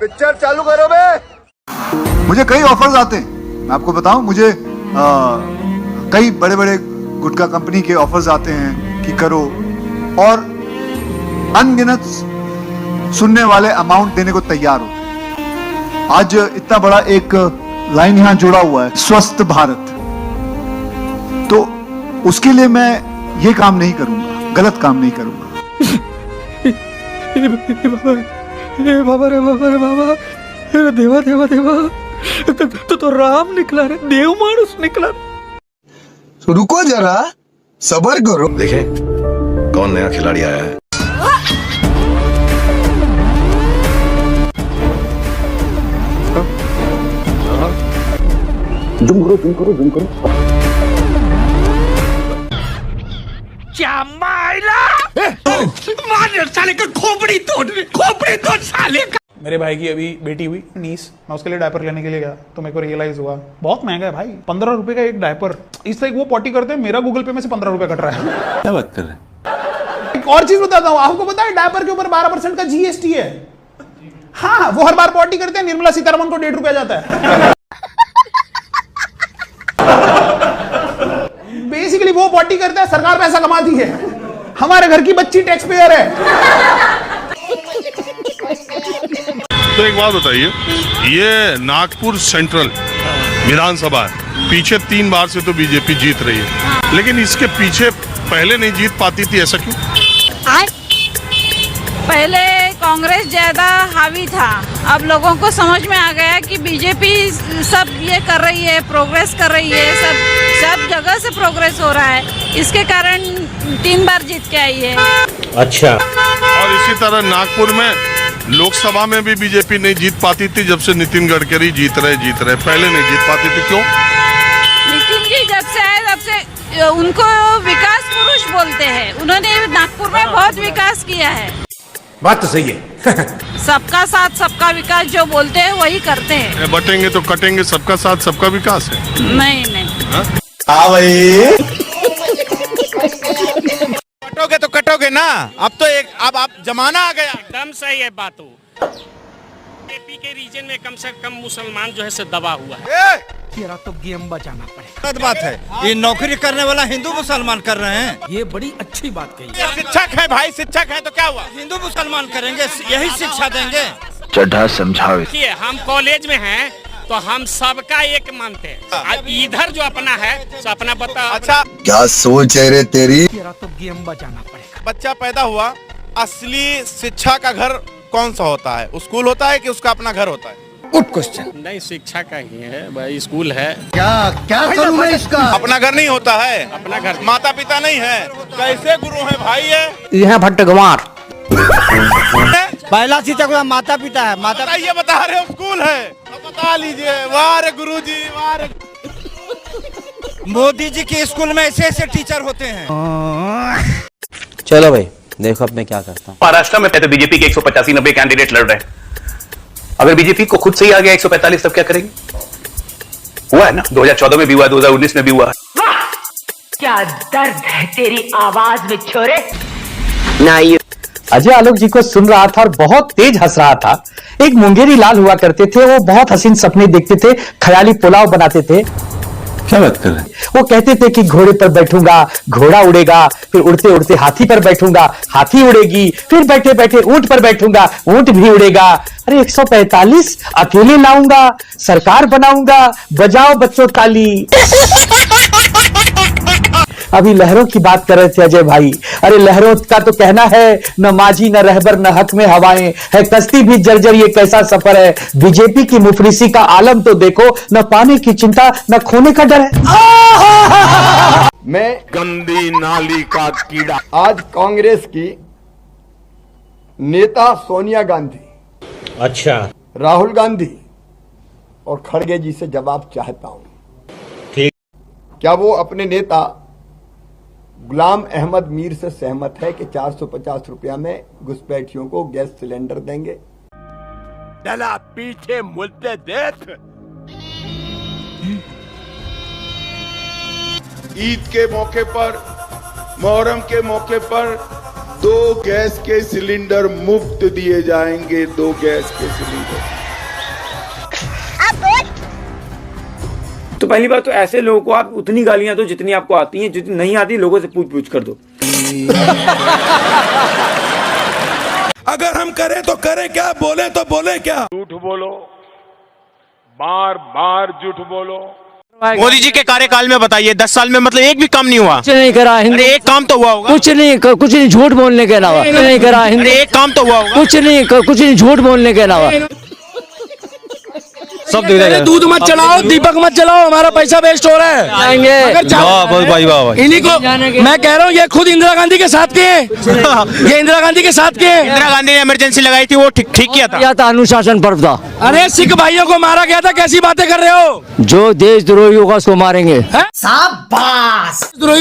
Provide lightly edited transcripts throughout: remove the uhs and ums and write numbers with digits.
Picture चालू करो बे। मुझे कई ऑफर्स आते हैं, मैं आपको बताऊं, मुझे कई बड़े बड़े गुटखा कंपनी के ऑफर्स आते हैं कि करो, और अनगिनत सुनने वाले अमाउंट देने को तैयार हो। आज इतना बड़ा एक लाइन यहां जुड़ा हुआ है, स्वस्थ भारत, तो उसके लिए मैं ये काम नहीं करूंगा, गलत काम नहीं करूंगा। बाबा रे बाबा रे बाबा, देवा देवा देवा, तो राम निकला रे, देव मानुस निकला। रुको जरा, सबर करो। देखें कौन नया खिलाड़ी आया है। जूम करो, जूम करो। क्या माइला मार साले का खोपड़ी तोड़ साले का। मेरे भाई की अभी बेटी हुई नीस, मैं उसके लिए डायपर लेने के लिए गया तो मेरे को रियलाइज हुआ बहुत महंगा है भाई, 15 रुपए का एक डायपर। इस तरह वो पॉटी करते हैं, मेरा गूगल पे में से 15 रुपए कट रहा है। क्या बात कर रहे हैं? एक और चीज बताता हूँ आपको, पता है डायपर के ऊपर 12% का जीएसटी है। हाँ, वो हर बार पॉटी करते हैं, निर्मला सीतारमण को 1.5 रुपया जाता है। बेसिकली वो पॉटी करता है, सरकार पैसा कमाती है, हमारे घर की बच्ची टैक्स पेयर है। तो एक बात बताइए, ये नागपुर सेंट्रल विधानसभा है, पीछे 3 बार से तो बीजेपी जीत रही है, लेकिन इसके पीछे पहले नहीं जीत पाती थी, ऐसा क्यों? पहले कांग्रेस ज्यादा हावी था, अब लोगों को समझ में आ गया कि बीजेपी सब ये कर रही है, प्रोग्रेस कर रही है, सब जगह से प्रोग्रेस हो रहा है, इसके कारण 3 बार जीत के आई है। अच्छा। और इसी तरह नागपुर में लोकसभा में भी बीजेपी नहीं जीत पाती थी, जब से नितिन गडकरी जीत रहे, पहले नहीं जीत पाती थी, क्यों? नितिन जी जब से आए तब से उनको विकास पुरुष बोलते हैं, उन्होंने नागपुर में बहुत विकास किया है। बात तो सही है। सबका साथ सबका विकास जो बोलते हैं वही करते हैं। बटेंगे तो कटेंगे, सबका साथ सबका विकास है। नहीं भाई कटोगे तो कटोगे ना, अब तो अब आप जमाना आ गया। एकदम सही है बात। एपी के रीजन में कम से कम मुसलमान जो है से दबा हुआ है। तेरा तो गेम बचाना पड़ेगा। गलत बात है, ये नौकरी करने वाला हिंदू मुसलमान कर रहे हैं। ये बड़ी अच्छी बात कही। शिक्षक है भाई, शिक्षक है तो क्या हुआ, हिंदू मुसलमान करेंगे, यही शिक्षा देंगे। चढ़ा समझाओ। देखिए हम कॉलेज में हैं तो हम सबका एक मानते हैं, अब इधर जो अपना है सो अपना बता। अच्छा, क्या सोच है रे तेरी? तेरा तो गेम बचाना पड़ेगा। बच्चा पैदा हुआ, असली शिक्षा का घर कौन सा होता है? स्कूल होता है कि उसका अपना घर होता है? Good question. नहीं, शिक्षा का ही है भाई, स्कूल है। क्या करूं मैं इसका? अपना घर नहीं होता है, अपना घर, माता पिता नहीं है, कैसे गुरु है भाई? यह भट्टगवार पहला शिक्षक माता पिता है, माता ये बता रहे हो स्कूल है, तो बता लीजिए। वाह रे गुरुजी, वाह रे। मोदी जी के स्कूल में ऐसे टीचर होते हैं। चलो भाई देखो अब मैं क्या करता हूँ। महाराष्ट्र में पहले बीजेपी के 185-90 कैंडिडेट लड़ रहे हैं। अगर बीजेपी को खुद से ही आ गया 145, तब क्या करेंगे? हुआ है ना, 2014 में भी हुआ, 2019 में भी हुआ। क्या दर्द है तेरी आवाज में छोरे। नहीं, अजय आलोक जी को सुन रहा था और बहुत तेज हंस रहा था। एक मुंगेरी लाल हुआ करते थे, वो बहुत हसीन सपने देखते थे, ख्याली पुलाव बनाते थे। क्या बात कर रहे हैं? वो कहते थे कि घोड़े पर बैठूंगा, घोड़ा उड़ेगा, फिर उड़ते उड़ते हाथी पर बैठूंगा, हाथी उड़ेगी, फिर बैठे बैठे ऊंट पर बैठूंगा, ऊंट भी उड़ेगा। अरे 145 अकेले लाऊंगा, सरकार बनाऊंगा, बजाओ बच्चों ताली। अभी लहरों की बात कर रहे थे अजय भाई। अरे लहरों का तो कहना है, न माझी न रहबर न हक में हवाएं, है कश्ती भी जर्जर, ये कैसा सफर है। बीजेपी की मुफलिसी का आलम तो देखो, न पाने की चिंता न खोने का डर है। मैं गंदी नाली का कीड़ा। आज कांग्रेस की नेता सोनिया गांधी, अच्छा, राहुल गांधी और खड़गे जी से जवाब चाहता हूं। ठीक। क्या वो अपने नेता गुलाम अहमद मीर से सहमत है कि 450 रुपया में घुसपैठियों को गैस सिलेंडर देंगे? डला पीछे मुद्दे देख। ईद के मौके पर, मुहर्रम के मौके पर 2 गैस के सिलेंडर मुफ्त दिए जाएंगे, 2 गैस के सिलेंडर। तो पहली बात तो ऐसे लोगों को आप उतनी गालियां दो जितनी आपको आती हैं, जितनी नहीं आती लोगों से पूछ कर दो। अगर हम करें तो करें क्या, बोले तो बोले क्या। झूठ बोलो, बार बार झूठ बोलो। मोदी जी के कार्यकाल में बताइए 10 साल में मतलब एक भी काम नहीं हुआ। कुछ नहीं करा अरे एक काम तो हुआ होगा। कुछ नहीं झूठ बोलने के अलावा नहीं करा। अरे एक काम तो हुआ होगा। कुछ नहीं झूठ बोलने के अलावा सब दूध मत चलाओ, दीपक मत चलाओ, हमारा पैसा वेस्ट हो रहा है। इन्हीं को मैं कह रहा हूँ, ये खुद इंदिरा गांधी के साथ के हैं। ये इंदिरा गांधी के साथ के हैं। इंदिरा गांधी ने इमरजेंसी लगाई थी, वो ठीक किया था। अनुशासन पर्व था। अरे सिख भाइयों को मारा गया था, कैसी बातें कर रहे हो। जो देशद्रोही होगा उसको मारेंगे।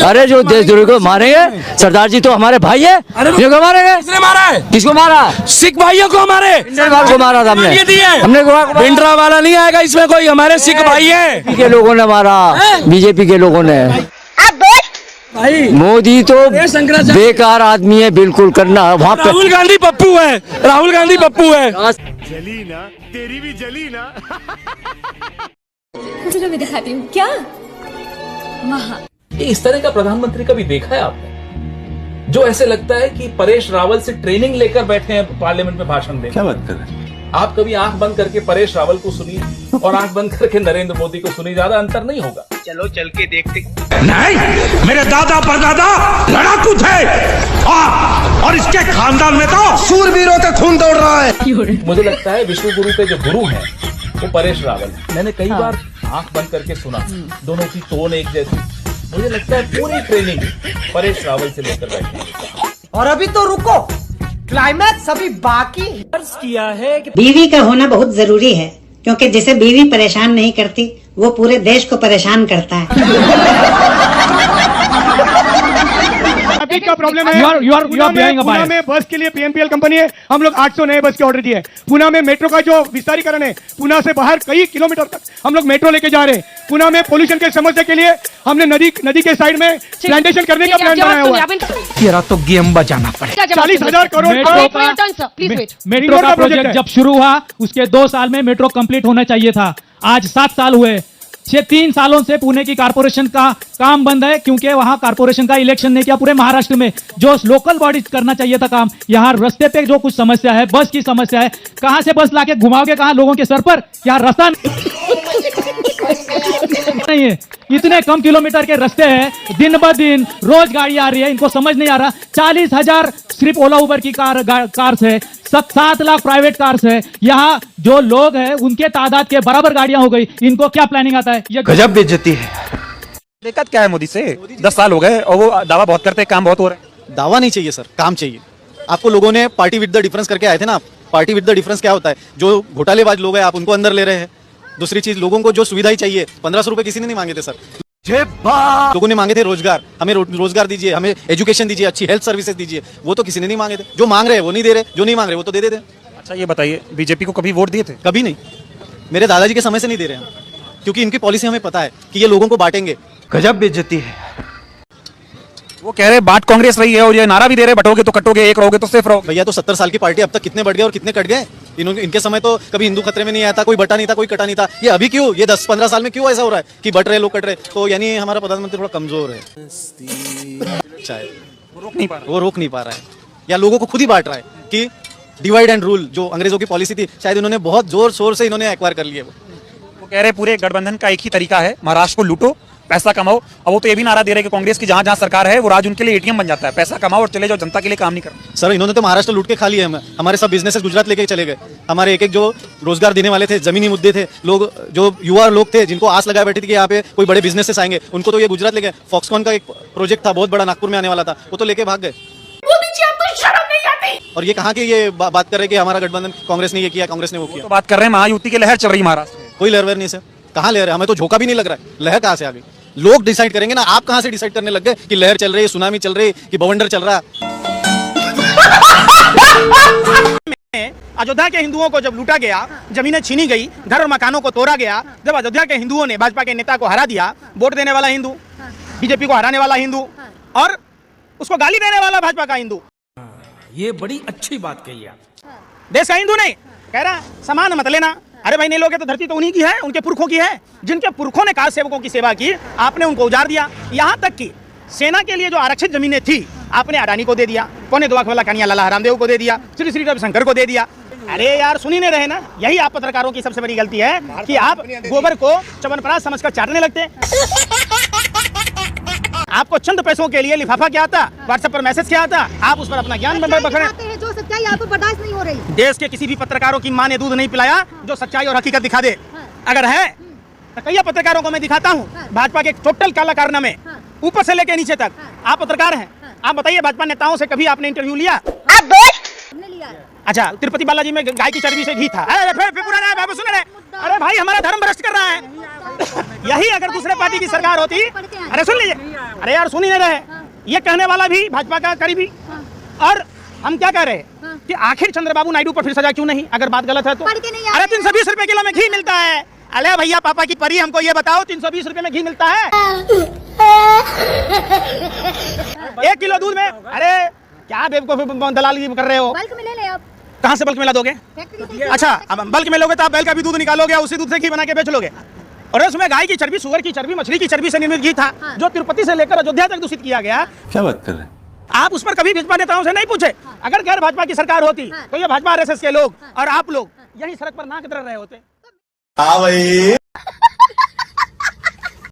अरे जो देशद्रोही को मारेंगे, सरदार जी तो हमारे भाई है। किसको मारेंगे? किसने मारा है? किसको मारा? सिख भाइयों को हमारे को मारा था हमने भिंडरा वाला नहीं आएगा इसमें कोई, हमारे सिख भाई हैं। के लोगों ने मारा, बीजेपी के लोगों ने। मोदी तो बेकार आदमी है, बिल्कुल करना वहाँ पे। राहुल गांधी पप्पू है, राहुल गांधी पप्पू है। जली ना, तेरी भी जली ना। चलो मैं दिखाती हूँ क्या वहाँ। इस तरह का प्रधानमंत्री कभी देखा है आपने, जो ऐसे लगता है कि परेश रावल से ट्रेनिंग लेकर बैठे हैं पार्लियामेंट में भाषण देने। क्या बात कर रहे हैं? आप कभी आंख बंद करके परेश रावल को सुनिए और आंख बंद करके नरेंद्र मोदी को सुनिए, ज्यादा अंतर नहीं होगा। चलो चल के देखते। नहीं, मेरे दादा परदादा लड़ाकू थे और इसके खानदान में तो सूरवीरों का खून दौड़ रहा है। मुझे लगता है विश्व गुरु के जो गुरु हैं वो परेश रावल। मैंने कई बार आंख बंद करके सुना, दोनों की टोन एक जैसी। मुझे लगता है पूरी ट्रेनिंग परेश रावल से लेकर बैठे। और अभी तो रुको, क्लाइमैक्स अभी बाकी किया है कि बीवी का होना बहुत जरूरी है, क्योंकि जिसे बीवी परेशान नहीं करती वो पूरे देश को परेशान करता है। ट्रैफिक का प्रॉब्लम है। पुणे में बस के लिए पीएमपीएल कंपनी है, हम लोग 800 नए बस के ऑर्डर दिए। पुणे में मेट्रो का जो विस्तारीकरण है, पुणे से बाहर कई किलोमीटर तक हम लोग मेट्रो लेके जा रहे हैं। पुणे में पोल्यूशन के समस्या के लिए हमने नदी के साइड में प्लांटेशन करने का प्लान बनाया हुआ है। तेरा तो गेम बचाना पड़ेगा। 40,000 करोड़ मेट्रो का प्रोजेक्ट जब शुरू हुआ उसके 2 साल में मेट्रो कंप्लीट होना चाहिए था। आज 7 साल हुए। 3 सालों से पुणे की कारपोरेशन का काम बंद है, क्योंकि वहां कारपोरेशन का इलेक्शन नहीं किया। पूरे महाराष्ट्र में जो लोकल बॉडी करना चाहिए था काम, यहाँ रास्ते पे जो कुछ समस्या है, बस की समस्या है, कहां से बस लाके घुमाओगे कहां लोगों के सर पर? यहाँ रास्ता नहीं है, इतने कम किलोमीटर के रास्ते हैं, दिन ब दिन रोज गाड़ी आ रही है, इनको समझ नहीं आ रहा। 40,000 सिर्फ ओला उबर की कार्स है, 7 लाख प्राइवेट कार्स है। यहाँ जो लोग हैं उनके तादाद के बराबर गाड़ियां हो गई, इनको क्या प्लानिंग आता है? ये गजब बेइज्जती है। दिक्कत क्या है मोदी से? 10 साल हो गए और वो दावा बहुत करते हैं, काम बहुत हो रहे हैं। दावा नहीं चाहिए सर, काम चाहिए। आपको लोगों ने पार्टी विद द डिफरेंस करके आए थे ना। पार्टी विद द डिफरेंस क्या होता है? जो घोटालेबाज लोग हैं आप उनको अंदर ले रहे हैं। दूसरी चीज, लोगों को जो सुविधाएं चाहिए, 1500 रुपए किसी ने नहीं मांगे थे सर। लोगों ने मांगे थे रोजगार, हमें रोजगार दीजिए, हमें एजुकेशन दीजिए, अच्छी हेल्थ सर्विसेज दीजिए। वो तो किसी ने नहीं मांगे थे। जो मांग रहे हैं वो नहीं दे रहे, जो नहीं मांग रहे वो तो दे देते। अच्छा ये बताइए, बीजेपी को कभी वोट दिए थे? कभी नहीं, मेरे दादाजी के समय से नहीं दे रहे हैं, क्योंकि इनकी पॉलिसी हमें पता है कि ये लोगों को बांटेंगे। गजब बेइज्जती है। वो कह रहे बात कांग्रेस रही है और ये नारा भी दे रहे बटोगे तो कटोगे, एक रहोगे तो सिर्फ रहोगे। भैया तो 70 साल की पार्टी अब तक कितने बढ़ गए और कितने कट गए? इनके समय तो कभी हिंदू खतरे में नहीं आया था, कोई बटा नहीं था, कोई कटा नहीं था। ये अभी क्यों, ये 10-15 साल में क्यों ऐसा हो रहा है कि बट रहे लोग कट रहे? तो यानी हमारा प्रधानमंत्री थोड़ा कमजोर है, शायद वो रोक नहीं पा रहा है, या लोगों को खुद ही बांट रहा है कि डिवाइड एंड रूल जो अंग्रेजों की पॉलिसी थी, शायद इन्होंने बहुत जोर शोर से इन्होंने एक्वायर कर लिया। वो कह रहे पूरे गठबंधन का एक ही तरीका है, महाराष्ट्र को लूटो, पैसा कमाओ। और वो तो ये भी नारा दे रहे कि कांग्रेस की जहां जहां सरकार है वो राज्य उनके लिए एटीएम बन जाता है, पैसा कमाओ और चले जाओ, जनता के लिए काम नहीं करना। सर इन्होंने तो महाराष्ट्र लूट के खा लिया है। हमारे सब बिजनेसेस गुजरात लेके चले गए। हमारे एक जो रोजगार देने वाले थे, जमीनी मुद्दे थे, लोग जो युवा लोग थे जिनको आस लगाए बैठी थी कि यहाँ पे कोई बड़े बिजनेसेस आएंगे, उनको तो ये गुजरात ले गए। फॉक्सकॉन का एक प्रोजेक्ट था बहुत बड़ा, नागपुर में आने वाला था, वो तो लेके भाग गए। और ये कहाँ के ये बात कर रहे हैं कि हमारा गठबंधन कांग्रेस ने ये किया, कांग्रेस ने वो किया। तो बात कर रहे हैं महायुति की लहर चल रही महाराष्ट्र में। कोई लहर नहीं सर, कहाँ लहर है? हमें तो झोंका भी नहीं लग रहा है, लहर कहाँ से आ गई? लोग डिसाइड करेंगे ना। आप कहां से डिसाइड करने लग गए कि लहर चल रही है, सुनामी चल रही है, कि बवंडर चल रहा है? अयोध्या के हिंदुओं को जब लूटा गया, जमीनें छीनी गई, घर और मकानों को तोड़ा गया, जब अयोध्या के हिंदुओं ने भाजपा के नेता को हरा दिया, वोट देने वाला हिंदू, बीजेपी को हराने वाला हिंदू और उसको गाली देने वाला भाजपा का हिंदू, ये बड़ी अच्छी बात कही आप। देश का हिंदू नहीं कह रहा सामान मत लेना। अरे भाई नहीं लोगे तो धरती तो उन्हीं की है, उनके पुरखों की है। जिनके पुरखों ने कार सेवकों की सेवा की, आपने उनको उजाड़ दिया। यहाँ तक कि सेना के लिए जो आरक्षित जमीनें थी आपने अडानी को दे दिया, 2.25 लाख वाला कन्या लाला हरामदेव को दे दिया, श्री श्री रविशंकर को दे दिया। अरे यार सुन ही नहीं रहे ना। यही आप पत्रकारों की सबसे बड़ी गलती है कि आप गोबर को च्यवनप्राश समझकर चाटने लगते हैं। आपको चंद पैसों के लिए लिफाफा क्या आता, व्हाट्सएप पर मैसेज क्या आता, आप उस पर अपना ज्ञान बखरे। जो सच्चाई आपको बर्दाश्त नहीं हो रही। देश के किसी भी पत्रकारों की मां ने दूध नहीं पिलाया जो सच्चाई और हकीकत दिखा दे। अगर है तो कई पत्रकारों को मैं दिखाता हूँ भाजपा के टोटल काला कारनामे, ऊपर से लेके नीचे तक। आप पत्रकार हैं, आप बताइए भाजपा नेताओं से कभी आपने इंटरव्यू लिया? अच्छा, तिरुपति बालाजी में गाय की चर्बी से घी था। अरे भाई हमारा धर्म भ्रष्ट कर रहा है। यही अगर दूसरे पार्टी की सरकार होती, अरे सुन लीजिए, अरे यार सुन ही नहीं रहे। ये कहने वाला भी भाजपा का करीबी। और हम क्या कह रहे हैं कि आखिर चंद्रबाबू नायडू पर फिर सजा क्यों नहीं, अगर बात गलत है तो? अरे 320 रुपए किलो में घी मिलता है। अरे भैया पापा की परी, हमको ये बताओ 320 रुपए में घी मिलता है? 1 किलो दूध में, अरे क्या बेवकूफ दलाली कर रहे हो? बल्क में ले ले आप। कहाँ से बल्क में ला दोगे? अच्छा, अब बल्क में लोगे तो आप बैल का भी दूध निकालोगे, उसी दूध से घी बना के बेच लोगे। और उसमें गाय की चर्बी, सुअर की चर्बी, मछली की चर्बी से निर्मित घी था, जो तिरुपति से लेकर अयोध्या तक दूषित किया गया। क्या बात कर रहे हैं आप? उस पर कभी भाजपा नेताओं से नहीं पूछे? अगर गैर भाजपा की सरकार होती तो ये भाजपा आरएसएस के लोग और आप लोग यही सड़क पर नाक दर रहे होते। हाँ भाई